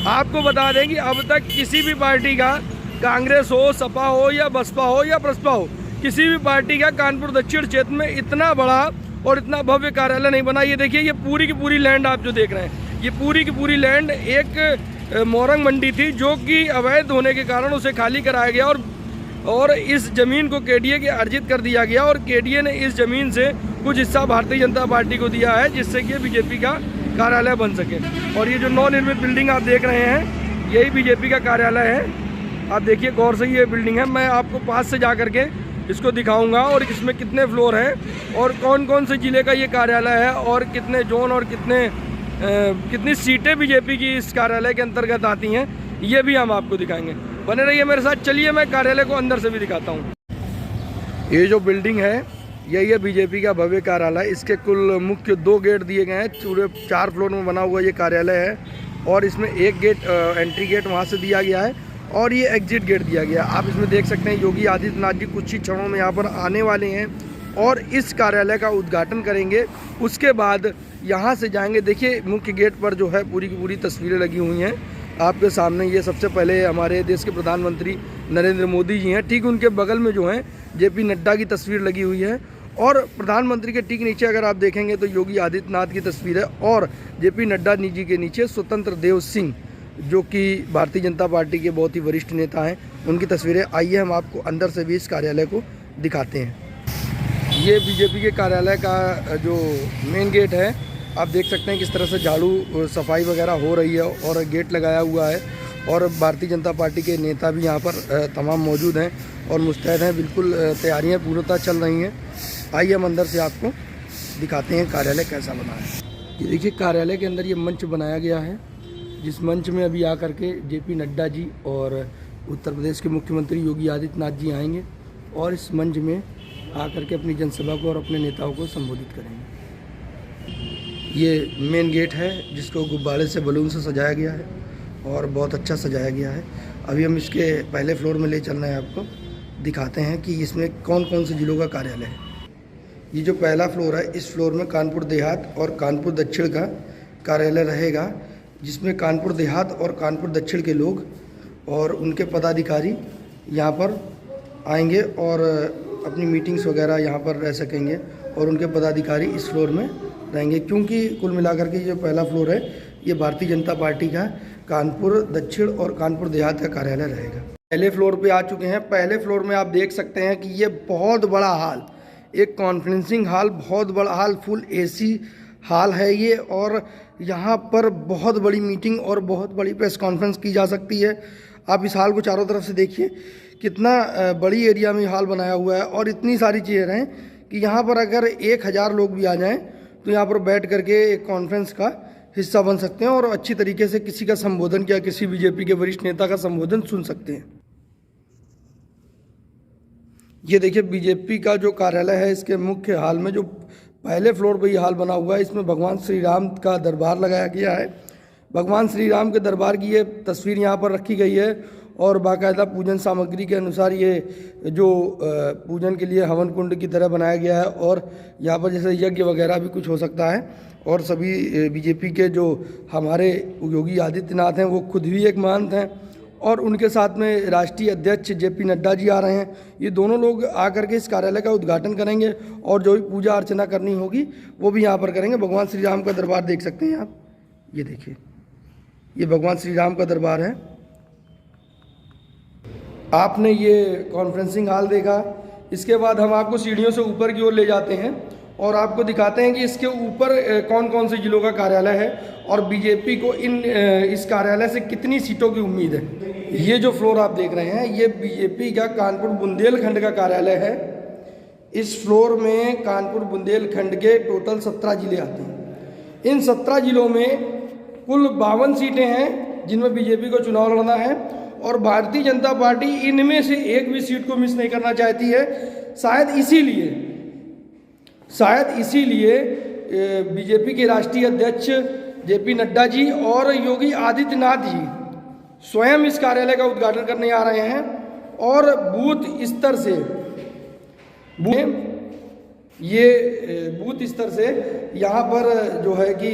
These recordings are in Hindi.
आपको बता दें कि अब तक किसी भी पार्टी का, कांग्रेस हो, सपा हो या बसपा हो या बसपा हो, किसी भी पार्टी का कानपुर दक्षिण क्षेत्र में इतना बड़ा और इतना भव्य कार्यालय नहीं बना। ये देखिए, ये पूरी की पूरी लैंड आप जो देख रहे हैं, ये पूरी की पूरी लैंड एक मोरंग मंडी थी जो कि अवैध होने के कारण उसे खाली कराया गया और इस ज़मीन को केडीए के अर्जित कर दिया गया और केडीए ने इस ज़मीन से कुछ हिस्सा भारतीय जनता पार्टी को दिया है जिससे कि बीजेपी का कार्यालय बन सके। और ये जो नवनिर्मित बिल्डिंग आप देख रहे हैं, यही बीजेपी का कार्यालय है। आप देखिए गौर से, ये बिल्डिंग है। मैं आपको पास से जा करके इसको दिखाऊंगा और इसमें कितने फ्लोर हैं और कौन कौन से ज़िले का ये कार्यालय है और कितने जोन और कितनी सीटें बीजेपी की इस कार्यालय के अंतर्गत आती हैं, ये भी हम आपको दिखाएंगे। बने रहिए मेरे साथ। चलिए मैं कार्यालय को अंदर से भी दिखाता हूँ। ये जो बिल्डिंग है, यही है बीजेपी का भव्य कार्यालय। इसके कुल मुख्य 2 गेट दिए गए हैं। पूरे 4 फ्लोर में बना हुआ ये कार्यालय है और इसमें एक गेट, एंट्री गेट वहाँ से दिया गया है और ये एग्जिट गेट दिया गया। आप इसमें देख सकते हैं योगी आदित्यनाथ जी कुछ ही क्षणों में यहाँ पर आने वाले हैं और इस कार्यालय का उद्घाटन करेंगे। उसके बाद यहाँ से जाएंगे। देखिए मुख्य गेट पर जो है पूरी की पूरी तस्वीरें लगी हुई हैं आपके सामने। ये सबसे पहले हमारे देश के प्रधानमंत्री नरेंद्र मोदी जी हैं। ठीक उनके बगल में जो है जेपी नड्डा की तस्वीर लगी हुई है और प्रधानमंत्री के ठीक नीचे अगर आप देखेंगे तो योगी आदित्यनाथ की तस्वीर है और जेपी नड्डा जी के नीचे स्वतंत्र देव सिंह जो कि भारतीय जनता पार्टी के बहुत ही वरिष्ठ नेता हैं, उनकी तस्वीरें। आइए हम आपको अंदर से भी इस कार्यालय को दिखाते हैं। ये बीजेपी के कार्यालय का जो मेन गेट है, आप देख सकते हैं किस तरह से झाड़ू सफाई वगैरह हो रही है और गेट लगाया हुआ है और भारतीय जनता पार्टी के नेता भी यहाँ पर तमाम मौजूद हैं और मुस्तैद हैं। बिल्कुल तैयारियाँ पूर्णतः चल रही हैं। आइए हम अंदर से आपको दिखाते हैं कार्यालय कैसा बना है। ये देखिए कार्यालय के अंदर ये मंच बनाया गया है, जिस मंच में अभी आकर के जेपी नड्डा जी और उत्तर प्रदेश के मुख्यमंत्री योगी आदित्यनाथ जी आएंगे और इस मंच में आकर के अपनी जनसभा को और अपने नेताओं को संबोधित करेंगे। ये मेन गेट है जिसको गुब्बारे से, बलून से सजाया गया है और बहुत अच्छा सजाया गया है। अभी हम इसके पहले फ्लोर में ले चल रहे हैं, आपको दिखाते हैं कि इसमें कौन कौन से जिलों का कार्यालय है। ये जो पहला फ्लोर है, इस फ्लोर में कानपुर देहात और कानपुर दक्षिण का कार्यालय रहेगा, जिसमें कानपुर देहात और कानपुर दक्षिण के लोग और उनके पदाधिकारी यहाँ पर आएंगे और अपनी मीटिंग्स वगैरह यहाँ पर रह सकेंगे और उनके पदाधिकारी इस फ्लोर में रहेंगे। क्योंकि कुल मिलाकर के जो पहला फ्लोर है ये भारतीय जनता पार्टी का कानपुर दक्षिण और कानपुर देहात का कार्यालय रहेगा। पहले फ्लोर पे आ चुके हैं। पहले फ्लोर में आप देख सकते हैं कि ये बहुत बड़ा हाल, एक कॉन्फ्रेंसिंग हॉल, बहुत बड़ा हाल, फुल एसी हाल है ये और यहाँ पर बहुत बड़ी मीटिंग और बहुत बड़ी प्रेस कॉन्फ्रेंस की जा सकती है। आप इस हाल को चारों तरफ से देखिए, कितना बड़ी एरिया में हाल बनाया हुआ है और इतनी सारी चीज़ें हैं कि यहाँ पर अगर 1000 लोग भी आ जाएं तो यहाँ पर बैठ करके एक कॉन्फ्रेंस का हिस्सा बन सकते हैं और अच्छी तरीके से किसी का संबोधन या किसी बीजेपी के वरिष्ठ नेता का संबोधन सुन सकते हैं। ये देखिए बीजेपी का जो कार्यालय है, इसके मुख्य हाल में जो पहले फ्लोर पर ये हाल बना हुआ है, इसमें भगवान श्री राम का दरबार लगाया गया है। भगवान श्री राम के दरबार की ये तस्वीर यहाँ पर रखी गई है और बाकायदा पूजन सामग्री के अनुसार ये जो पूजन के लिए हवन कुंड की तरह बनाया गया है और यहाँ पर जैसे यज्ञ वगैरह भी कुछ हो सकता है। और सभी बीजेपी के जो हमारे योगी आदित्यनाथ हैं वो खुद भी एक महंत हैं और उनके साथ में राष्ट्रीय अध्यक्ष जेपी नड्डा जी आ रहे हैं। ये दोनों लोग आकर के इस कार्यालय का उद्घाटन करेंगे और जो भी पूजा अर्चना करनी होगी वो भी यहाँ पर करेंगे। भगवान श्री राम का दरबार देख सकते हैं आप, ये देखिए, ये भगवान श्री राम का दरबार है। आपने ये कॉन्फ्रेंसिंग हॉल देखा। इसके बाद हम आपको सीढ़ियों से ऊपर की ओर ले जाते हैं और आपको दिखाते हैं कि इसके ऊपर कौन कौन से जिलों का कार्यालय है और बीजेपी को इस कार्यालय से कितनी सीटों की उम्मीद है। ये जो फ्लोर आप देख रहे हैं ये बीजेपी का कानपुर बुंदेलखंड का कार्यालय है। इस फ्लोर में कानपुर बुंदेलखंड के टोटल 17 जिले आते हैं। इन 17 जिलों में कुल 52 सीटें हैं जिनमें बीजेपी को चुनाव लड़ना है और भारतीय जनता पार्टी इनमें से एक भी सीट को मिस नहीं करना चाहती है। शायद इसीलिए बीजेपी के राष्ट्रीय अध्यक्ष जेपी नड्डा जी और योगी आदित्यनाथ जी स्वयं इस कार्यालय का उद्घाटन करने आ रहे हैं और बूथ स्तर से यहाँ पर जो है कि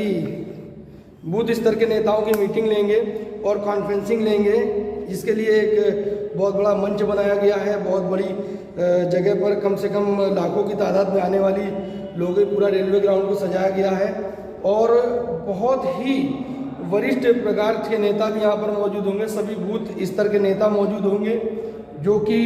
बूथ स्तर के नेताओं की मीटिंग लेंगे और कॉन्फ्रेंसिंग लेंगे, जिसके लिए एक बहुत बड़ा मंच बनाया गया है। बहुत बड़ी जगह पर कम से कम लाखों की तादाद में आने वाली लोगों, पूरा रेलवे ग्राउंड को सजाया गया है और बहुत ही वरिष्ठ प्रकार के नेता भी यहाँ पर मौजूद होंगे। सभी बूथ स्तर के नेता मौजूद होंगे, जो कि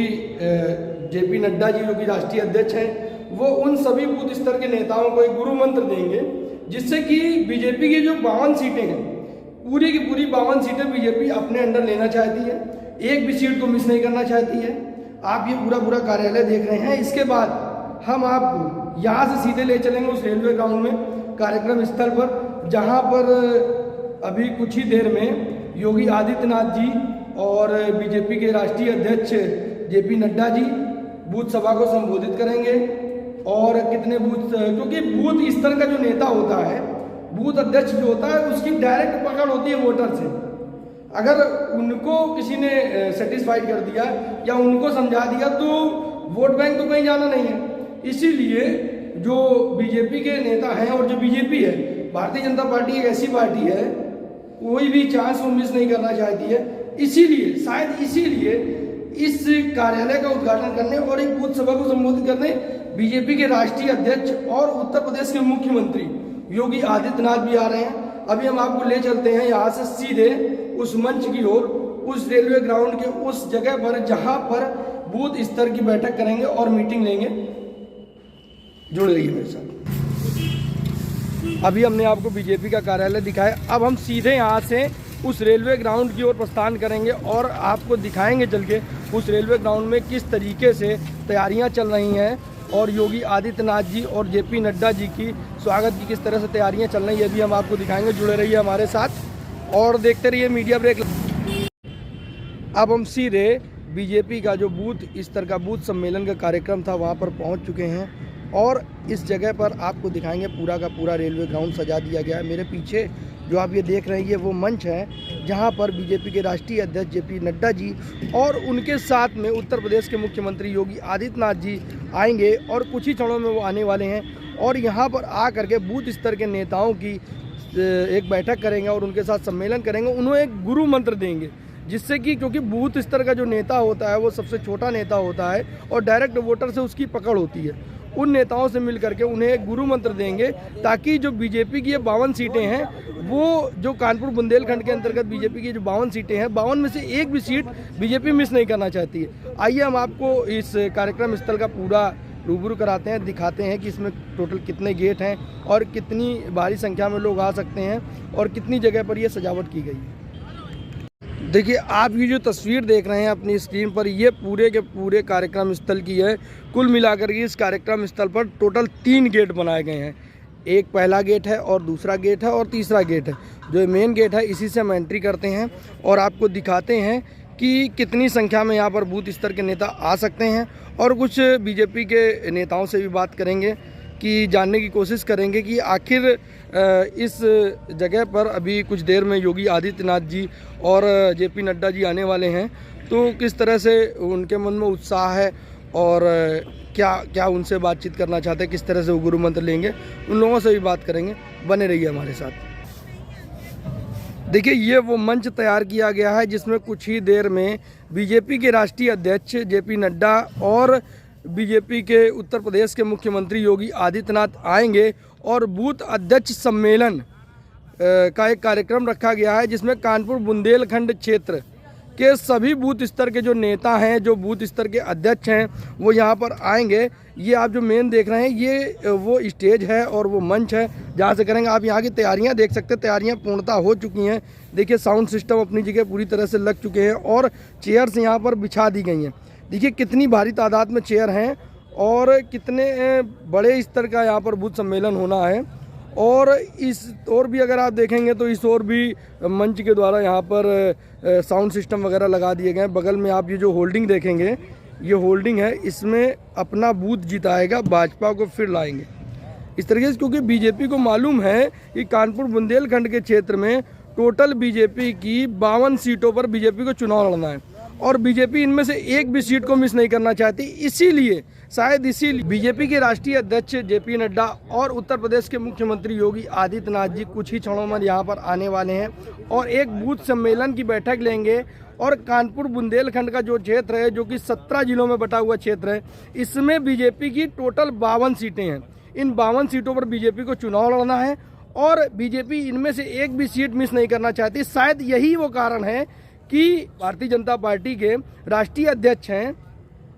जेपी नड्डा जी जो कि राष्ट्रीय अध्यक्ष हैं, वो उन सभी बूथ स्तर के नेताओं को एक गुरु मंत्र देंगे, जिससे कि बीजेपी की जो 52 सीटें हैं, पूरी की पूरी 52 सीटें बीजेपी अपने अंडर लेना चाहती है, एक भी सीट को मिस नहीं करना चाहती है। आप ये पूरा कार्यालय देख रहे हैं। इसके बाद हम आपको यहाँ से सीधे ले चलेंगे उस रेलवे ग्राउंड में, कार्यक्रम स्थल पर, जहाँ पर अभी कुछ ही देर में योगी आदित्यनाथ जी और बीजेपी के राष्ट्रीय अध्यक्ष जेपी नड्डा जी बूथ सभा को संबोधित करेंगे। और कितने बूथ, क्योंकि बूथ स्तर का जो नेता होता है, बूथ अध्यक्ष जो होता है, उसकी डायरेक्ट पकड़ होती है वोटर से। अगर उनको किसी ने सेटिस्फाइड कर दिया या उनको समझा दिया तो वोट बैंक तो कहीं जाना नहीं है। इसीलिए जो बीजेपी के नेता हैं और जो बीजेपी है, भारतीय जनता पार्टी एक ऐसी पार्टी है, कोई भी चांस वो मिस नहीं करना चाहती है। इसीलिए शायद इसीलिए इस कार्यालय का उद्घाटन करने और एक बूथ सभा को संबोधित करने बीजेपी के राष्ट्रीय अध्यक्ष और उत्तर प्रदेश के मुख्यमंत्री योगी आदित्यनाथ भी आ रहे हैं। अभी हम आपको ले चलते हैं यहाँ से सीधे उस मंच की ओर, उस रेलवे ग्राउंड के उस जगह पर जहाँ पर बूथ स्तर की बैठक करेंगे और मीटिंग लेंगे। जुड़ रहिए मेरे साथ। अभी हमने आपको बीजेपी का कार्यालय दिखाया, अब हम सीधे यहाँ से उस रेलवे ग्राउंड की ओर प्रस्थान करेंगे और आपको दिखाएंगे चल के उस रेलवे ग्राउंड में किस तरीके से तैयारियां चल रही हैं और योगी आदित्यनाथ जी और जेपी नड्डा जी की स्वागत की किस तरह से तैयारियां चल रही हैं, ये भी हम आपको दिखाएंगे। जुड़े रहिए हमारे साथ और देखते रहिए मीडिया ब्रेक। अब हम सीधे बीजेपी का जो बूथ स्तर का बूथ सम्मेलन का कार्यक्रम था वहाँ पर पहुँच चुके हैं और इस जगह पर आपको दिखाएंगे पूरा का पूरा रेलवे ग्राउंड सजा दिया गया है। मेरे पीछे जो आप ये देख रहे हैं, ये वो मंच है जहाँ पर बीजेपी के राष्ट्रीय अध्यक्ष जेपी नड्डा जी और उनके साथ में उत्तर प्रदेश के मुख्यमंत्री योगी आदित्यनाथ जी आएंगे और कुछ ही क्षणों में वो आने वाले हैं और यहाँ पर आ करके बूथ स्तर के नेताओं की एक बैठक करेंगे और उनके साथ सम्मेलन करेंगे। उन्हें एक गुरु मंत्र देंगे, जिससे कि क्योंकि बूथ स्तर का जो नेता होता है वो सबसे छोटा नेता होता है और डायरेक्ट वोटर से उसकी पकड़ होती है। उन नेताओं से मिल करके उन्हें एक गुरु मंत्र देंगे ताकि जो बीजेपी की ये 52 सीटें हैं, वो जो कानपुर बुंदेलखंड के अंतर्गत बीजेपी की जो 52 सीटें हैं, 52 में से एक भी सीट बीजेपी मिस नहीं करना चाहती है। आइए हम आपको इस कार्यक्रम स्थल का पूरा रूबरू कराते हैं, दिखाते हैं कि इसमें टोटल कितने गेट हैं और कितनी भारी संख्या में लोग आ सकते हैं और कितनी जगह पर ये सजावट की गई है। देखिए, आप ये जो तस्वीर देख रहे हैं अपनी स्क्रीन पर, ये पूरे के पूरे कार्यक्रम स्थल की है। कुल मिलाकर के इस कार्यक्रम स्थल पर टोटल 3 गेट बनाए गए हैं। एक पहला गेट है और दूसरा गेट है और तीसरा गेट है। जो मेन गेट है इसी से हम एंट्री करते हैं और आपको दिखाते हैं कि कितनी संख्या में यहाँ पर बूथ स्तर के नेता आ सकते हैं और कुछ बीजेपी के नेताओं से भी बात करेंगे कि जानने की कोशिश करेंगे कि आखिर इस जगह पर अभी कुछ देर में योगी आदित्यनाथ जी और जेपी नड्डा जी आने वाले हैं, तो किस तरह से उनके मन में उत्साह है और क्या उनसे बातचीत करना चाहते हैं, किस तरह से वो गुरु मंत्र लेंगे, उन लोगों से भी बात करेंगे। बने रहिए हमारे साथ। देखिए, ये वो मंच तैयार किया गया है जिसमें कुछ ही देर में बीजेपी के राष्ट्रीय अध्यक्ष जेपी नड्डा और बीजेपी के उत्तर प्रदेश के मुख्यमंत्री योगी आदित्यनाथ आएंगे और बूथ अध्यक्ष सम्मेलन का एक कार्यक्रम रखा गया है जिसमें कानपुर बुंदेलखंड क्षेत्र के सभी बूथ स्तर के जो नेता हैं, जो बूथ स्तर के अध्यक्ष हैं, वो यहाँ पर आएंगे। ये आप जो मेन देख रहे हैं, ये वो स्टेज है और वो मंच है जहाँ से करेंगे। आप यहाँ की तैयारियाँ देख सकते हैं, तैयारियाँ पूर्णतः हो चुकी हैं। देखिए, साउंड सिस्टम अपनी जगह पूरी तरह से लग चुके हैं और चेयर्स यहाँ पर बिछा दी गई हैं। देखिए कितनी भारी तादाद में चेयर हैं और कितने बड़े स्तर का यहाँ पर बूथ सम्मेलन होना है। और इस और भी अगर आप देखेंगे तो इस और भी मंच के द्वारा यहाँ पर साउंड सिस्टम वगैरह लगा दिए गए हैं। बगल में आप ये जो होल्डिंग देखेंगे, ये होल्डिंग है, इसमें अपना बूथ जिताएगा भाजपा को फिर लाएंगे, इस तरीके से। क्योंकि बीजेपी को मालूम है कि कानपुर बुंदेलखंड के क्षेत्र में टोटल बीजेपी की 52 सीटों पर बीजेपी को चुनाव लड़ना है और बीजेपी इनमें से एक भी सीट को मिस नहीं करना चाहती। इसीलिए शायद इसीलिए बीजेपी के राष्ट्रीय अध्यक्ष जेपी नड्डा और उत्तर प्रदेश के मुख्यमंत्री योगी आदित्यनाथ जी कुछ ही क्षणों में यहाँ पर आने वाले हैं और एक बूथ सम्मेलन की बैठक लेंगे। और कानपुर बुंदेलखंड का जो क्षेत्र है, जो कि 17 जिलों में बटा हुआ क्षेत्र है, इसमें बीजेपी की टोटल 52 सीटें हैं। इन 52 सीटों पर बीजेपी को चुनाव लड़ना है और बीजेपी इनमें से एक भी सीट मिस नहीं करना चाहती। शायद यही वो कारण है कि भारतीय जनता पार्टी के राष्ट्रीय अध्यक्ष हैं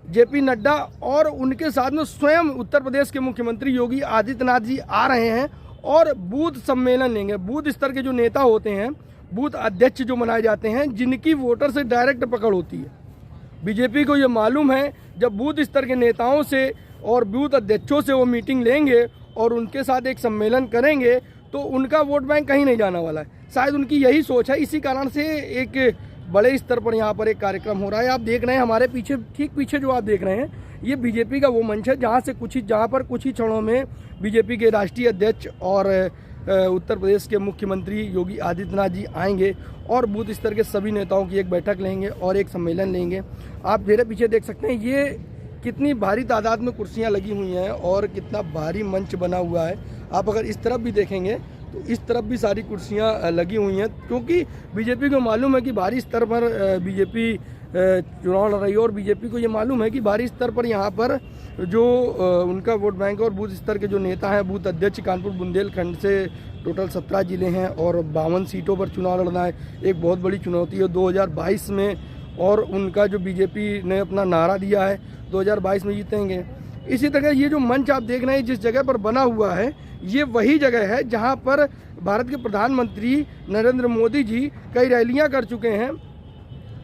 जेपी नड्डा और उनके साथ में स्वयं उत्तर प्रदेश के मुख्यमंत्री योगी आदित्यनाथ जी आ रहे हैं और बूथ सम्मेलन लेंगे। बूथ स्तर के जो नेता होते हैं, बूथ अध्यक्ष जो बनाए जाते हैं, जिनकी वोटर से डायरेक्ट पकड़ होती है। बीजेपी को ये मालूम है जब बूथ स्तर के नेताओं से और बूथ अध्यक्षों से वो मीटिंग लेंगे और उनके साथ एक सम्मेलन करेंगे तो उनका वोट बैंक कहीं नहीं जाने वाला है। शायद उनकी यही सोच है। इसी कारण से एक बड़े स्तर पर यहाँ पर एक कार्यक्रम हो रहा है। आप देख रहे हैं हमारे पीछे, ठीक पीछे जो आप देख रहे हैं, ये बीजेपी का वो मंच है जहाँ पर कुछ ही क्षणों में बीजेपी के राष्ट्रीय अध्यक्ष और उत्तर प्रदेश के मुख्यमंत्री योगी आदित्यनाथ जी आएंगे और बूथ स्तर के सभी नेताओं की एक बैठक लेंगे और एक सम्मेलन लेंगे। आप मेरे पीछे देख सकते हैं ये कितनी भारी तादाद में कुर्सियां लगी हुई हैं और कितना भारी मंच बना हुआ है। आप अगर इस तरफ भी देखेंगे तो इस तरफ भी सारी कुर्सियां लगी हुई हैं, क्योंकि बीजेपी को मालूम है कि भारी स्तर पर बीजेपी चुनाव लड़ रही है और बीजेपी को ये मालूम है कि भारी स्तर पर यहाँ पर जो उनका वोट बैंक और बूथ स्तर के जो नेता हैं, बूथ अध्यक्ष कानपुर बुंदेलखंड से टोटल 17 जिले हैं और 52 सीटों पर चुनाव लड़ना है। एक बहुत बड़ी चुनौती है 2022 में, और उनका जो बीजेपी ने अपना नारा दिया है 2022 में जीतेंगे। इसी तरह ये जो मंच आप देख रहे हैं जिस जगह पर बना हुआ है, ये वही जगह है जहां पर भारत के प्रधानमंत्री नरेंद्र मोदी जी कई रैलियां कर चुके हैं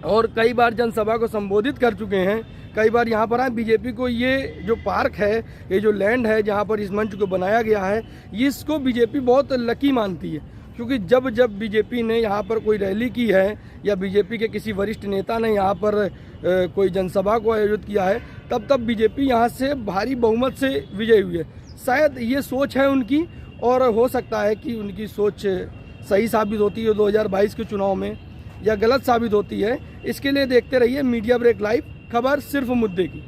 और कई बार जनसभा को संबोधित कर चुके हैं। कई बार यहाँ पर बीजेपी को ये जो पार्क है, ये जो लैंड है जहाँ पर इस मंच को बनाया गया है, इसको बीजेपी बहुत लकी मानती है, क्योंकि जब जब बीजेपी ने यहाँ पर कोई रैली की है या बीजेपी के किसी वरिष्ठ नेता ने यहाँ पर कोई जनसभा को आयोजित किया है, तब तब बीजेपी यहाँ से भारी बहुमत से विजयी हुई है। शायद ये सोच है उनकी और हो सकता है कि उनकी सोच सही साबित होती है 2022 के चुनाव में या गलत साबित होती है। इसके लिए देखते रहिए मीडिया ब्रेक लाइव, खबर सिर्फ मुद्दे की।